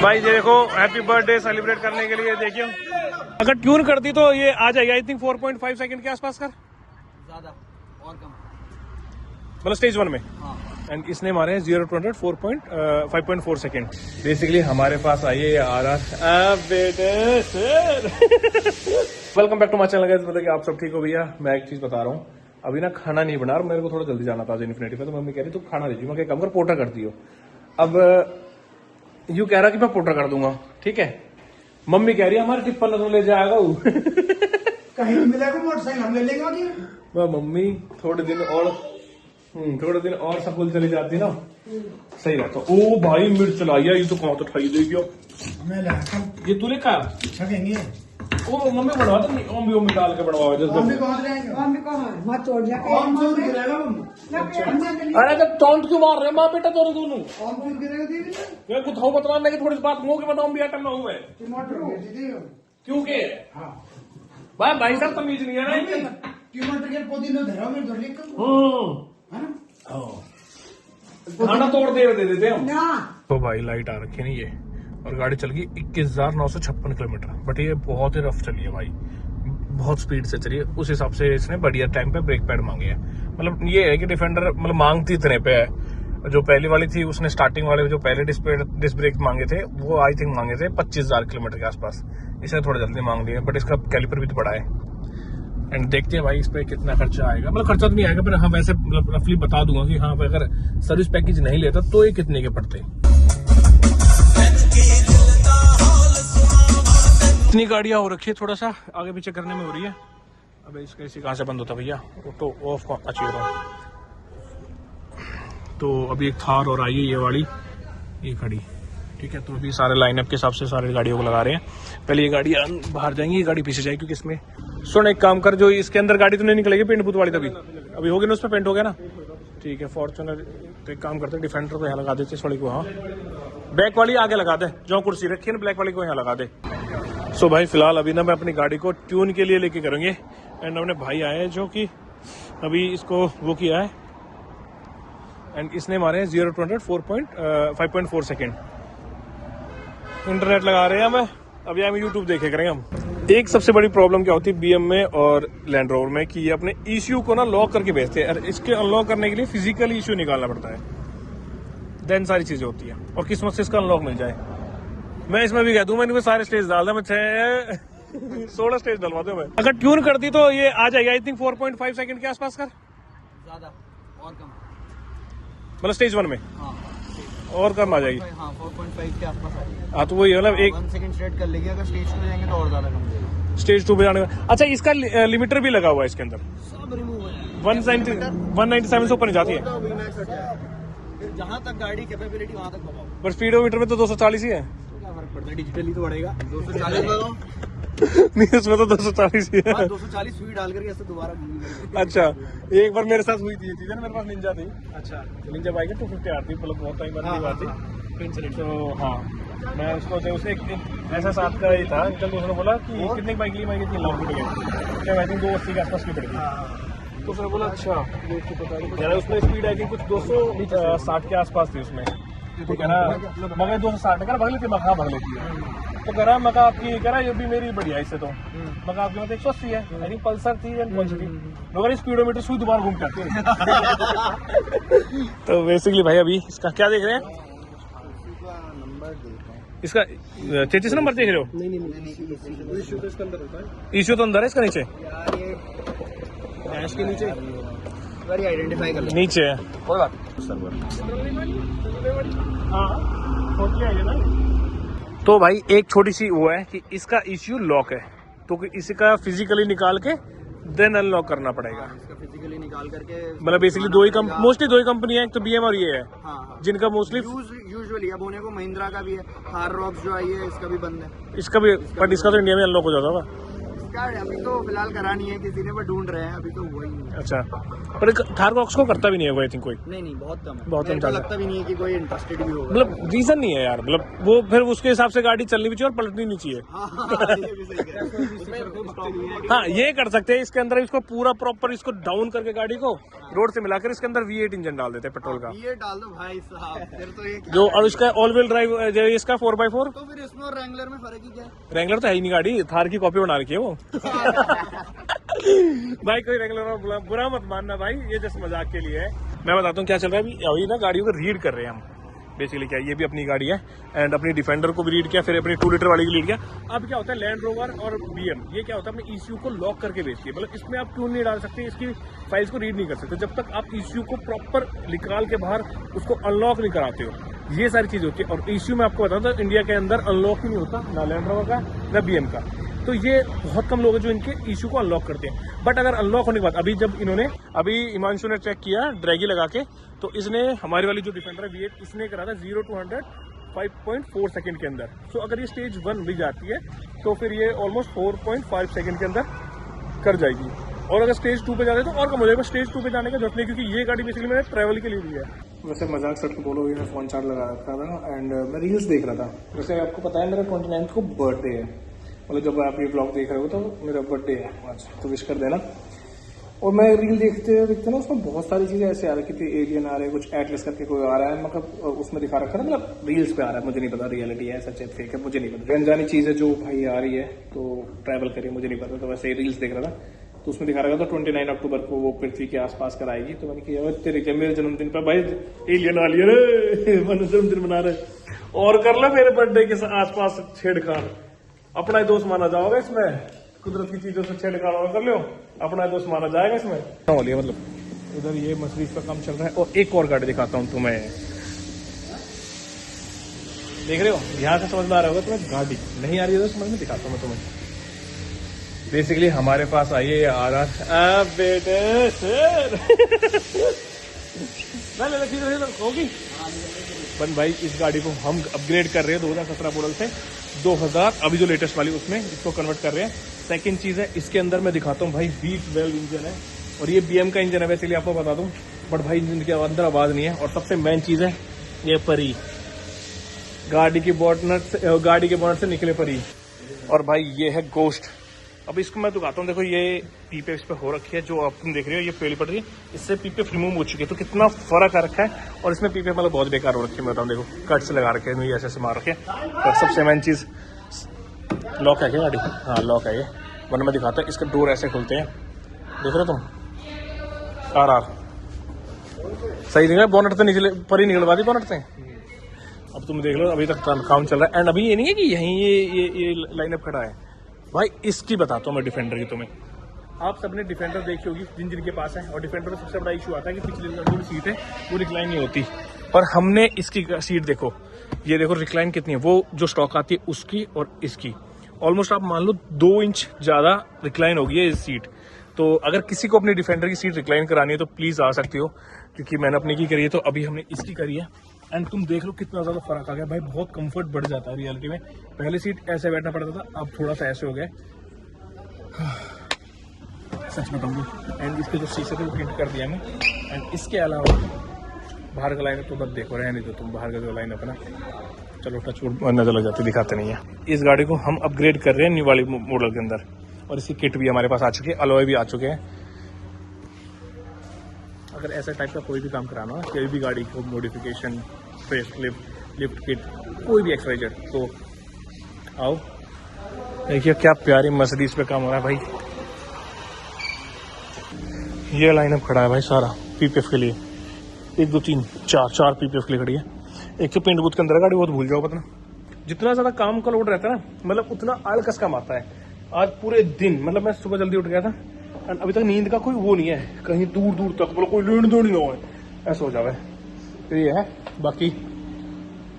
भाई ये देखो हैप्पी बर्थडे सेलिब्रेट करने के लिए देखिए अगर ट्यून करती तो ये आ जाएगा आई थिंक 4.5 सेकंड के आसपास कर ज्यादा और कम मतलब स्टेज 1 में एंड इसने मारे हैं 0 to 5.4 सेकंड। बेसिकली हमारे पास आइए आ रहा बेटे sir welcome back to my channel guys. मतलब कि आप सब ठीक हो भैया। मैं एक चीज बता रहा हूँ, अभी ना खाना नहीं बना रहा, मेरे को थोड़ा जल्दी जाना था आज इन्फिनिटी पे, तो मम्मी कह रही तू खाना दीजिए, मैं कम कर पोर्टर कर दियो। अब यू कह रहा कि मैं पोर्टर कर दूंगा, ठीक है। मम्मी कह रही है हमारे टिप्पन नजर ले जाएगा वो कहीं मिलेगा मोटरसाइकिल हम ले लेंगे। मम्मी थोड़े दिन और स्कूल चली जाती ना सही रहता। ओ भाई मिर्च लाई है, ये तो कहाँ तो खाई देगी। ये तू लेखा छकेंगे ओ मम्मी बनवा दो, ओम डाल के बनवा अरे तो टोंट क्यों मार रहे माँ बेटा दोनों दोनों कुछ हो बता कि थोड़ी बात मुंह के बताऊं भी आइटम में हूँ क्योंकि भाई साहब तमीज नहीं है ना टमाटर के पुदीना धरा में धर लेकर खाना तोड़ दे देते हम। तो भाई लाइट आ रखी नहीं ये और गाड़ी चल गई 21,956 किलोमीटर, बट ये बहुत ही रफ चली है भाई, बहुत स्पीड से चली है। उस हिसाब से इसने बढ़िया टाइम पे ब्रेक पैड मांगे हैं। मतलब ये है कि डिफेंडर मतलब मांगती इतने पे है, जो पहली वाली थी उसने स्टार्टिंग वाले जो पहले डिस्क ब्रेक मांगे थे वो आई थिंक मांगे थे 25,000 किलोमीटर के आसपास, इसने थोड़ा जल्दी मांग दिया, बट इसका कैलिपर भी तो बड़ा है। एंड देखते हैं भाई इस पे कितना खर्चा आएगा, मतलब खर्चा तो नहीं आएगा पर हाँ वैसे रफली बता दूंगा कि हाँ अगर सर्विस पैकेज नहीं लेता तो ये कितने के पड़ते। इतनी गाड़ियां हो रखी है, थोड़ा सा आगे पीछे करने में हो रही है। अब इसका इसी कहाँ से बंद होता भैया, तो ऑफ को अच्छी हो रहा हूँ। तो अभी एक थार और आई है ये वाली, ये खड़ी, ठीक है। तो अभी सारे लाइनअप के हिसाब से सारी गाड़ियों को लगा रहे हैं। पहले ये गाड़ी बाहर जाएंगी, ये गाड़ी पीछे जाएगी, क्योंकि इसमें सुन एक काम कर, जो इसके अंदर गाड़ी तो नहीं निकलेगी पेंट पुत वाली, तभी अभी होगी ना उस पर पेंट हो गया ना, ठीक है। फॉर्च्यूनर तो एक काम करते हैं डिफेंडर को यहाँ लगा देते थोड़ी को, हाँ बैक वाली आगे लगा दे, जो कुर्सी रखी है ना ब्लैक वाली को यहाँ लगा दे। सो भाई फिलहाल अभी ना मैं अपनी गाड़ी को ट्यून के लिए लेके करेंगे एंड अपने भाई आए हैं जो कि अभी इसको वो किया है एंड इसने मारे हैं 0 to 5.4 सेकेंड। इंटरनेट लगा रहे हैं हमें, अभी हम यूट्यूब देखे करेंगे हम। एक सबसे बड़ी प्रॉब्लम क्या होती है बीएम में और लैंड रोवर में कि ये अपने इश्यू को ना लॉक करके भेजते हैं, इसके अनलॉक करने के लिए फिजिकल इश्यू निकालना पड़ता है, देन सारी चीजें होती है और किस्मत से इसका अनलॉक मिल जाए। मैं इसमें भी कह दूं मैंने सारे स्टेज डाल मैं 16 स्टेज डलवा दो। मैं अगर ट्यून करती तो ये आ जाएगा आई थिंक 4.5 सेकंड के आसपास कर ज्यादा और कम मतलब स्टेज 1 में और कम आ जाएगी। हाँ 4.5 के आसपास आ जाएगी। हाँ तो वही मतलब एक 1 सेकंड स्ट्रेट कर लेगी, अगर स्टेज 2 जाएंगे तो और ज्यादा कम जाएगा। स्टेज 2 पे जाने का। अच्छा इसका लिमिटर भी लगा हुआ है इसके अंदर, सब रिमूव है, 197 से ऊपर नहीं जाती है, जहाँ तक गाड़ी कैपेबिलिटी वहाँ तक बताओ। पर स्पीडोमीटर में तो 240 ही है, तो क्या फर्क पड़ता है, डिजिटली तो बढ़ेगा 240 बताओ नहीं उसमें तो 240 ही है। 240 स्पीड डाल करके ऐसे दोबारा। अच्छा एक बार मेरे साथ हुई थी ये चीज, मेरे पास निंजा थी। अच्छा निंजा बाइक है 250 आती, मतलब बहुत टाइम बाद की बात थी। तो हाँ मैं उसको उसने एक ऐसा साथ का ही था अंकल, तो उसने बोला कि कितने की बाइक ली, मैं 3 लाख रुपये, आई थिंक 280 के आसपास की पड़ेगी। तो उसने बोला अच्छा उसमें स्पीड आई थिंक कुछ 260 के आसपास थी उसमें, ठीक है ना। मगर 260 का भाग लेती मखा भाग लेती है, तो कह रहा मका आपकी कह रहा ये भी मेरी बढ़िया इससे, तो मका आपकी मतलब 180 है, आई थिंक पल्सर थी मगर स्पीडोमीटर सुई दोबारा घूम के आती है। तो बेसिकली भाई अभी इसका क्या देख रहे हैं, इसका 33 नंबर देख रहे हो? नहीं इश्यू तो अंदर है इसका, नीचे डैश के नीचे आइडेंटिफाई कर नीचे है, कोई बात नहीं। तो भाई एक छोटी सी वो है कि इसका इश्यू लॉक है, तो इसका फिजिकली निकाल के देन अनलॉक करना पड़ेगा। इसका फिजिकली निकाल करके मतलब बेसिकली मोस्टली दो ही कंपनी है, एक तो बीएम और ये है। हाँ। जिनका मोस्टली यूजुअली अब होने को महिंद्रा का भी है, हार रॉक्स जो आई है इसका भी बंद है। इसका भी, बट इसका तो इंडिया में अनलॉक हो जाता होगा। क्या अभी तो फिलहाल करा नहीं है किसी ने, पर ढूंढ रहे हैं, अभी तो हुआ ही नहीं। अच्छा, पर थार रॉक्स को करता भी नहीं है आई थिंक कोई, नहीं बहुत कम है, बहुत मेरे कम को चांस है। लगता भी नहीं है कि कोई इंटरेस्टेड भी होगा। मतलब रीजन नहीं है यार, मतलब वो फिर उसके हिसाब से गाड़ी चलनी भी चाहिए और पलटनी नहीं चाहिए। ये भी सही कह रहे हो। उसमें stop नहीं है। हाँ ये कर सकते हैं, इसके अंदर इसको पूरा प्रॉपर इसको डाउन करके गाड़ी को रोड से मिलाकर इसके अंदर V8 इंजन डाल देते हैं पेट्रोल का, ये डाल दो भाई साहब, फिर तो ये जो और इसका ऑल व्हील ड्राइव इसका 4x4। तो फिर इसमें और रैंगलर में फर्क ही क्या है? रेंगलर तो है ही नहीं गाड़ी, थार की कॉपी बना रखी है वो। भाई कोई रेंगलर बुरा मत मानना भाई, ये जस्ट मजाक के लिए है। मैं बताता हूँ क्या चल रहा है अभी ना, गाड़ियों को रीड कर रहे हैं हम बेसिकली। क्या ये भी अपनी गाड़ी है एंड अपनी डिफेंडर को भी रीड किया, फिर अपनी 2 लीटर वाली को रीड किया। अब क्या होता है लैंड रोवर और BM, ये क्या होता है अपने ECU को लॉक करके बेचती है, मतलब इसमें आप ट्यून नहीं डाल सकते, इसकी फाइल्स को रीड नहीं कर सकते जब तक आप ECU को प्रॉपर निकाल के बाहर उसको अनलॉक नहीं कराते हो। ये सारी चीज होती है और ECU में आपको बताता हूँ इंडिया के अंदर अनलॉक ही नहीं होता, ना लैंड रोवर का ना BM का। तो ये बहुत कम लोग हैं जो इनके ECU को अनलॉक करते हैं। बट अगर अनलॉक होने के बाद अभी हिमांशु ने चेक किया ड्रैगी लगा के, तो इसने हमारी वाली जो डिफेंडर है V8 इसने करा था 0 to 100 5.4 सेकंड के अंदर। सो अगर ये स्टेज 1 भी जाती है तो फिर ये ऑलमोस्ट 4.5 सेकंड के अंदर कर जाएगी, और अगर स्टेज 2 पे जाते तो और कम हो जाएगा। स्टेज 2 पे जाने का जरूरत नहीं, क्योंकि ये गाड़ी बेसिकली मैंने ट्रैवल के लिए ली है। वैसे मजाक सट को बोलो, मैं फोन चार्ज लगा रखा था एंड मैं रील्स देख रहा था। वैसे आपको पता है मेरा 29 को बर्थडे है, मतलब जब आप ये ब्लॉग देख रहे हो तो मेरा बर्थडे है आज, तो विश कर देना। और मैं रील देखते ना उसमें बहुत सारी चीजें ऐसे आ रही थी, एलियन आ रहे हैं, कुछ एटलस करके कोई आ रहा है, मतलब उसमें दिखा रखा है, मतलब रील्स पे आ रहा है, मुझे नहीं पता रियलिटी है सच है फेक है, मुझे नहीं पता। अनजानी चीज है जो भाई आ रही है तो ट्रैवल करिए, मुझे नहीं पता। तो वैसे रील्स देख रहा था तो उसमें दिखा रखा था 29 अक्टूबर को वो पृथ्वी के आसपास कराएगी। तो मैंने किया तेरे क्या मेरे जन्मदिन पर भाई एलियन आ लिया रे, मैंने जन्मदिन मना रहे और कर लो मेरे बर्थडे के आसपास छेड़खाड़, अपना ही दोस्त माना जाओगे इसमें, कुदरत की चीजों से छेड़खाड़ और कर लो, अपना ही दोस्त माना जाएगा इसमें। मतलब उधर ये मर्सिडीज का काम चल रहा है। और एक और गाड़ी दिखाता हूँ तुम्हें, देख रहे हो यहाँ से समझ में आ रहा होगा तुम्हें, गाड़ी नहीं आ रही है तो समझ में दिखाता हूँ मैं तुम्हें। बेसिकली हमारे पास आई है RR बेटे सर होगी बन भाई। इस गाड़ी को हम अपग्रेड कर रहे हैं 2017 मॉडल से 2000 अभी जो लेटेस्ट वाली उसमें इसको कन्वर्ट कर रहे हैं। सेकंड चीज है इसके अंदर मैं दिखाता हूँ भाई V12 इंजन है, और ये BM का इंजन है वैसे आपको बता दूं, बट भाई इंजन के अंदर आवाज नहीं है। और सबसे मेन चीज है ये परी, गाड़ी की बोनट से निकले परी। और भाई ये है गोश्त। अब इसको मैं दिखाता हूँ, देखो ये पीपे इस पे हो रखी है, जो आप तुम देख रहे हो ये पेली पड़ रही है, इससे पीपे रिमूव हो चुके हैं, तो कितना फर्क आ रखा है। और इसमें पीपे मतलब बहुत बेकार हो रखी है, मैं बताऊँ देखो कट से लगा रखे हैं, ऐसे मार रखे। और सबसे मेन चीज लॉक है क्या गाड़ी, हाँ लॉक है ये, वरना मैं दिखाता हूँ। इसके डोर ऐसे खुलते हैं, देख रहे हो तुम, RR सही नहीं है, बोनट तो निकले पर ही निकलवा दी बोनट से। अब तुम देख लो अभी तक काम चल रहा है। एंड अभी ये नहीं है कि यहीं ये लाइनअप खड़ा है भाई। इसकी बताता हूँ मैं डिफेंडर की तुम्हें, आप सबने डिफेंडर देखी होगी जिन जिनके पास है, और डिफेंडर में सबसे बड़ा इशू आता है कि पिछली जो सीट है वो रिक्लाइन नहीं होती, पर हमने इसकी सीट देखो, ये देखो रिक्लाइन कितनी है, वो जो स्टॉक आती है उसकी और इसकी ऑलमोस्ट आप मान लो 2 इंच ज्यादा रिक्लाइन होगी है इस सीट। तो अगर किसी को अपनी डिफेंडर की सीट रिक्लाइन करानी है तो प्लीज आ सकती हो, क्योंकि मैंने अपनी की करी है, तो अभी हमने इसकी करी है। एंड तुम देख लो कितना ज्यादा फर्क आ गया भाई, बहुत कंफर्ट बढ़ जाता है रियलिटी में। पहले सीट ऐसे बैठना पड़ता था, अब थोड़ा सा ऐसे हो गया सच बताऊंगी। एंड इसके जो शीशे थे वो प्रिंट कर दिया मैं। एंड इसके अलावा बाहर का लाइन तो बस देखो, रहने दो तुम, बाहर का जो लाइन अपना चलो टच नजर लग जाती, दिखाते नहीं है। इस गाड़ी को हम अपग्रेड कर रहे हैं न्यू वाली मॉडल के अंदर, और इसकी किट भी हमारे पास आ चुकी है, अलॉय भी आ चुके हैं। अगर ऐसा टाइप का कोई भी काम कराना हो, कोई भी गाड़ी को मॉडिफिकेशन, फेस लिफ्ट किट, कोई भी XYZ, तो आओ। देखिए क्या प्यारी मर्सिडीज पे काम हो रहा है भाई। ये लाइनअप खड़ा है भाई सारा PPF के लिए, 1 2 3 4 PPF के लिए खड़ी है। एक तो पेंट बूथ के अंदर गाड़ी बहुत भूल जाओ, पता जितना ज्यादा काम का लोड रहता है ना, मतलब उतना आलकस काम आता है। आज पूरे दिन मतलब मैं सुबह जल्दी उठ गया था, एंड अभी तक नींद का कोई वो नहीं है, कहीं दूर दूर तक बोलो कोई नींद नहीं हो ऐसा हो जाए। तो ये है, बाकी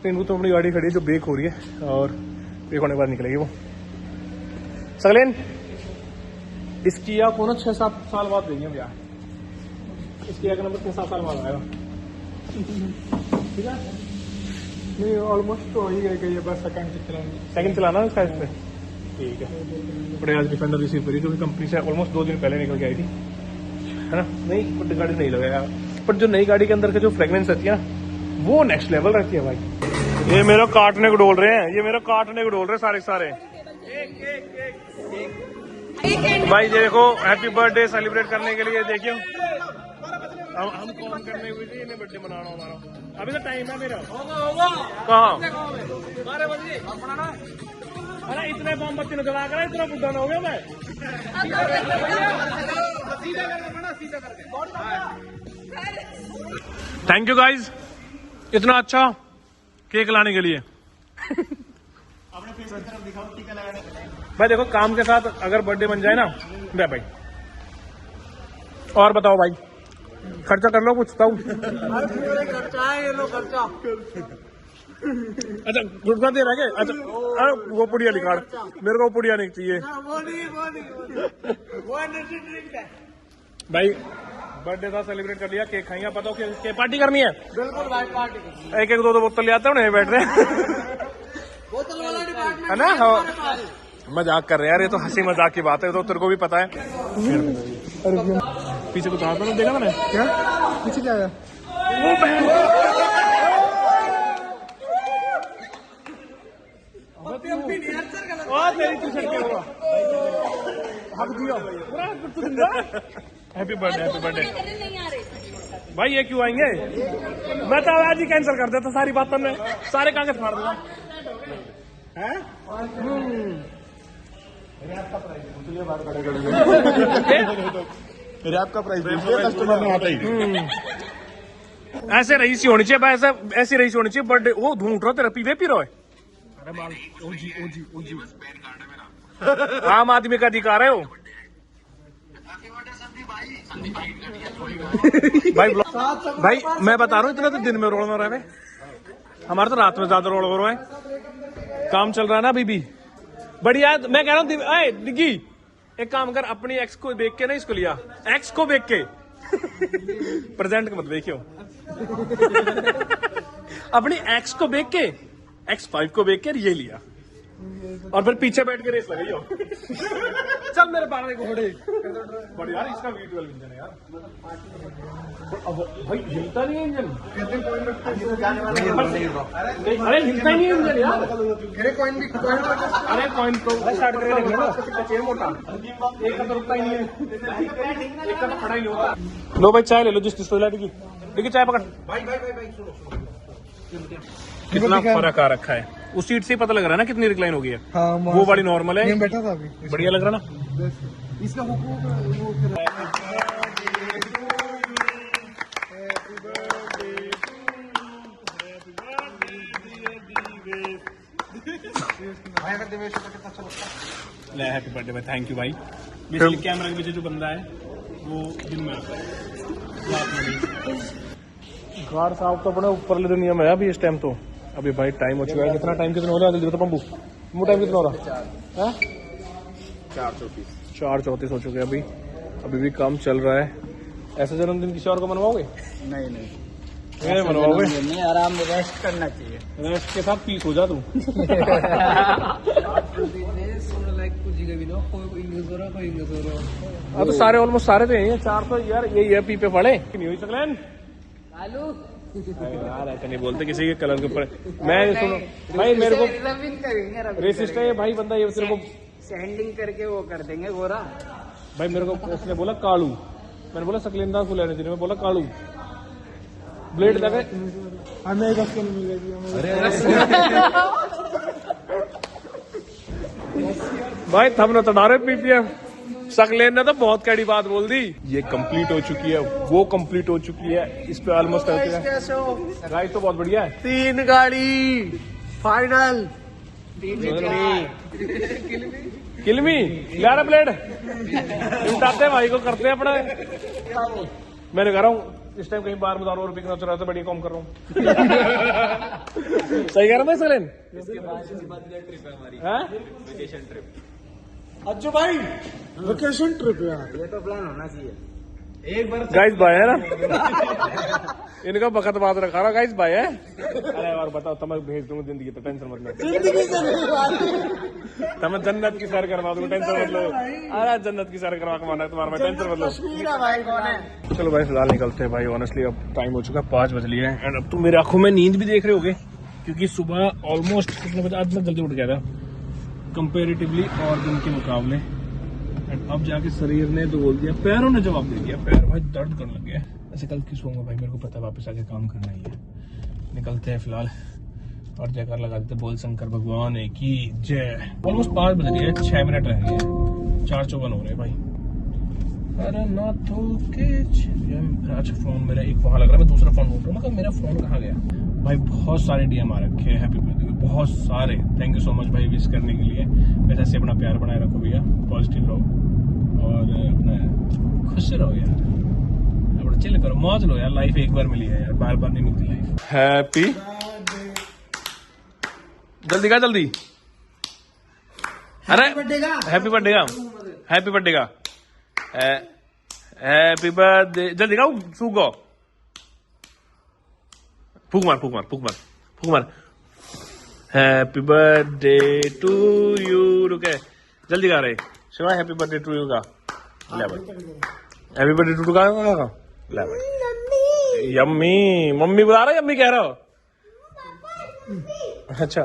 पेंट बूथ तो अपनी गाड़ी खड़ी है जो ब्रेक हो रही है, और ब्रेक होने के बाद निकलेगी वो। सगलेन इसकी या को ना 6-7 साल बाद देंगे भैया, इसकी का नंबर 6-7 साल बाद आएगा, ठीक है। नहीं ऑलमोस्ट तो हो ही गई है, बस सेकंड चलाना इसका इसमें ठीक है। बड़े आज डिफेंडर रिसीव करी जो कि कंपनी से ऑलमोस्ट 2 दिन पहले निकल के आई थी, है ना। नहीं कुछ गाड़ी नहीं लगाया, पर जो नई गाड़ी के अंदर के जो फ्रेगनेंस रहती है ना, वो नेक्स्ट लेवल रहती है भाई। ये मेरा काटने को डोल रहे हैं, ये मेरा काटने को डोल रहे हैं सारे सारे। भाई ये देखो हैप्पी बर्थडे सेलिब्रेट करने के लिए देखिए हम कॉल करने हुए थे, इन्हें बर्थडे मनाना हमारा। अभी तो टाइम है मेरा। कहाँ? अरे इतने बम बच्चे ने जला कर इतना बुढ़ा ना हो गया मैं। थैंक यू गाइज इतना अच्छा केक लाने के लिए। भाई देखो काम के साथ अगर बर्थडे बन जाए ना भाई। और बताओ भाई, खर्चा कर लो, पूछता हूँ। खर्चा है ये लो खर्चा। अच्छा गुटखा दे रहा है? अच्छा अरे वो पुड़िया निकाल, मेरे को पुड़िया नहीं चाहिए भाई। बर्थडे था, सेलिब्रेट कर लिया, केक खाएंगे। बताओ के पार्टी करनी है? बिल्कुल भाई पार्टी। एक एक दो दो बोतल ले आते हैं, बैठ रहे हैं बोतल वाला डिपार्टमेंट है ना। हाँ मजाक कर रहे हैं यार, ये तो हंसी मजाक की बात है, तो तेरे को भी पता है। पीछे कुछ आता ना, देखा मैंने क्या पीछे क्या है? वो तेरी टी-शर्ट क्या हुआ? हक दिया। हैप्पी बर्थडे, हैप्पी बर्थडे भाई। ये क्यों आएंगे? मैं तो आज ही कैंसिल कर देता सारी बातों में, सारे कागज फाड़ दूंगा। रैप का प्राइस कस्टमर में आता ही। ऐसे रईस होनी चाहिए भाई, ऐसी रईस होनी चाहिए। बर्थडे वो ढूंढ रहा तेरा पीवे पी रहा है। अरे माल ओजी ओजी ओजी आम आदमी का अधिकार है वो भाई। भाई मैं बता रहा हूँ, इतना तो दिन में रोल में रहे, हमारा तो रात में ज्यादा रोल हो रहा है। काम चल रहा है ना अभी भी बढ़िया। मैं कह रहा हूँ डिग्गी एक काम कर, अपनी एक्स को देख के ना इसको लिया, एक्स को देख के प्रेजेंट को मत देखियो अपनी एक्स को देख के, X5 को देख के ये लिया और फिर पीछे बैठ के रेस लगाई हो। चल मेरे बारे को घोड़े बड़ी यार, इसका V12 इंजन है यार। अब भाई हिलता नहीं है इंजन, अरे हिलता ही नहीं है इंजन यार। अरे कॉइन तो स्टार्ट करके देख लो, चेन मोटा एक का तो रुकता ही नहीं है, एक का तो खड़ा ही नहीं होता। लो भाई चाय ले लो, जिस डिस्प्ले की देखिए चाय पकड़। भाई कितना फर्क आ रखा है, उस सीट से ही पता लग रहा है ना कितनी रिक्लाइन हो गई है। हाँ, वो बड़ी नॉर्मल है, बैठा था अभी, बढ़िया लग रहा ना इसका। हैप्पी बर्थडे भाई, थैंक यू भाई। बेसिकली कैमरा के पीछे जो बंदा है वो दिन में आता है, रात में नहीं। गार्ड साहब तो अपने ऊपर ले दुनिया में है अभी इस टाइम तो। अभी भाई टाइम हो चुका है, कितना टाइम कितना हो रहा है जल्दी बता पंपू, वो टाइम कितना हो रहा है? 4:34 हो चुके हैं अभी, अभी भी काम चल रहा है। ऐसा जन्मदिन किसी और को मनवाओगे? नहीं मेरे मनवाओगे? नहीं, आराम में रेस्ट करना चाहिए। रेस्ट के साथ पीस हो जा तू। तो सारे ऑलमोस्ट सारे तो यही है, 4 तो यार यही है पीपे पड़े नहीं हुई सकलैन यार। ऐसा नहीं बोलते किसी के कलर के ऊपर। मैं सुनो भाई, मेरे को रेसिस्ट है भाई बंदा, ये तेरे को सैंडिंग करके वो कर देंगे गोरा भाई। मेरे को उसने बोला कालू, मैंने बोला सकलेंदा को लेने देने, मैं बोला कालू ब्लेड लगा हमें भाई थम न तड़ारे पीपीएम। सकलेन ने तो बहुत कड़ी बात बोल दी। ये कंप्लीट हो चुकी है, वो कंप्लीट हो चुकी है, इस पे ऑलमोस्ट गाइस तो बहुत बढ़िया है। 3 गाड़ी फाइनल। किलमी यार ब्लेड उठाते भाई को करते हैं अपना। मैंने कह रहा हूँ इस टाइम कहीं बाहर बता और बिकना चल रहा था, बड़ी कॉम कर रहा हूँ। सही कह रहा था सकलेन। अच्छो भाई वेकेशन ट्रिप यार, ये तो प्लान होना चाहिए। एक बार गाइस भाई है ना इनका बखत बात रखा रहा गाइस भाई है। अरे और बताओ तुम भेज दूंगा जिंदगी पे, टेंशन मत लो। तुम्हें जन्नत की सैर करवा दूंगा, टेंशन मत लो। अरे जन्नत की सैर करवा के तुम्हारा, मैं टेंशन मत लो। भाई कौन है? चलो भाई फिलहाल निकलते हैं भाई। ऑनेस्टली अब टाइम हो चुका है 5 बज लिए हैं एंड अब तुम मेरी आंखों में नींद भी देख रहे होगे क्योंकि सुबह ऑलमोस्ट कितने बजे, आज मैं जल्दी उठ गया था कंपेरेटिवली और दिन के मुकाबले। एंड अब जाके शरीर ने तो बोल दिया, पैरों ने जवाब दे दिया, पैर भाई दर्द करने लगे। ऐसे कल किस होगा भाई, मेरे को पता है वापस आके काम करना ही है। निकलते हैं फिलहाल और जयकार लगा देते, बोल शंकर भगवान की जय। ऑलमोस्ट 5 बज रही है, 6 मिनट रह गए हैं, 4:54 हो रहे हैं भाई। अरे अच्छा फोन मेरा एक वहां लग रहा है, मैं दूसरा फोन ढूंढ रहा हूँ, मतलब मेरा फोन कहाँ गया भाई। बहुत सारे डीएम आ रखे हैं हैप्पी बर्थडे, बहुत सारे। थैंक यू सो मच भाई विश करने के लिए। वैसे ऐसे अपना प्यार बनाए रखो भैया, पॉजिटिव रहो और अपना खुश रहो यार, अपना चिल करो, मौज लो यार। लाइफ एक बार मिली है यार, बार बार नहीं मिलती लाइफ। हैप्पी जल्दी का जल्दी, अरे हैप्पी बर्थडे का, हैप्पी बर्थडे का, हैप्पी बर्थडे जल्दी का सूगो, फूक मार फूक मार फूक मार फूक मार। हैप्पी बर्थडे टू यू, रुके जल्दी गा रहे Shiva, happy birthday to you का ले भाई, हैप्पी बर्थडे टू का ले भाई। यम्मी, मम्मी बुला रहा है, यम्मी कह रहा हो? अच्छा